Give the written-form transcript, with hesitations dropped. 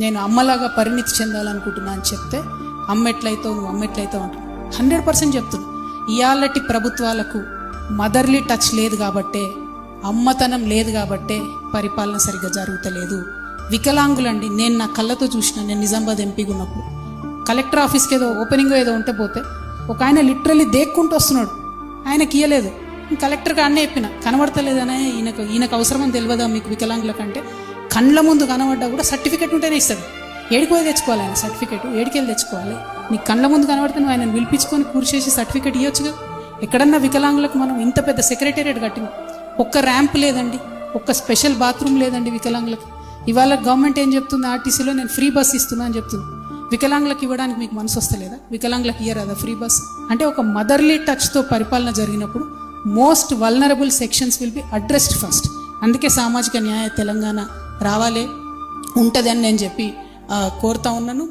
నేను అమ్మలాగా పరిణితి చెందాలనుకుంటున్నా అని చెప్తే అమ్మ ఎట్లయితావు నువ్వు అమ్మ ఎట్లయితావు అంటు 100% చెప్తున్నా. ఇయాలటి ప్రభుత్వాలకు మదర్లీ టచ్ లేదు కాబట్టే, అమ్మతనం లేదు కాబట్టే పరిపాలన సరిగ్గా జరుగుతలేదు. వికలాంగులండి, నేను నా కళ్ళతో చూసిన. నేను నిజామాబాద్ ఎంపీగా ఉన్నప్పుడు కలెక్టర్ ఆఫీస్కి ఏదో ఓపెనింగ్ ఏదో ఉంటే పోతే ఒక ఆయన లిటరల్లీ దేక్కుంటూ వస్తున్నాడు. ఆయనకి ఇయ్యలేదు. కలెక్టర్కి అన్నీ చెప్పిన, కనబడతలేదనే ఈయనకు అవసరమని తెలియదా మీకు వికలాంగుల కంటే? కండ్ల ముందు కనబడ్డా కూడా సర్టిఫికెట్ ఉంటేనే ఇస్తుంది. ఏడిపోయి తెచ్చుకోవాలి ఆయన సర్టిఫికెట్? ఏడికెళ్ళి తెచ్చుకోవాలి? నీకు కండ్ల ముందు కనబడితే నువ్వు ఆయన పిలిపించుకొని కూర్చేసి సర్టిఫికెట్ ఇవ్వచ్చుగా. ఎక్కడన్నా వికలాంగులకు మనం ఇంత పెద్ద సెక్రటేరియట్ కట్టినాం, ఒక్క ర్యాంప్ లేదండి, ఒక్క స్పెషల్ బాత్రూమ్ లేదండి వికలాంగులకు. ఇవాళ గవర్నమెంట్ ఏం చెప్తుంది, ఆర్టీసీలో నేను ఫ్రీ బస్ ఇస్తున్నా అని చెప్తుంది. వికలాంగులకు ఇవ్వడానికి మీకు మనసు వస్తలేదా? వికలాంగులకు ఇయ్యరాదా ఫ్రీ బస్? అంటే ఒక మదర్లీ టచ్తో పరిపాలన జరిగినప్పుడు most vulnerable sections will be addressed first. అందుకే సామాజిక న్యాయ తెలంగాణ రావాలి, ఉంటుంది అని నేను చెప్పి కోరుతా ఉన్నాను.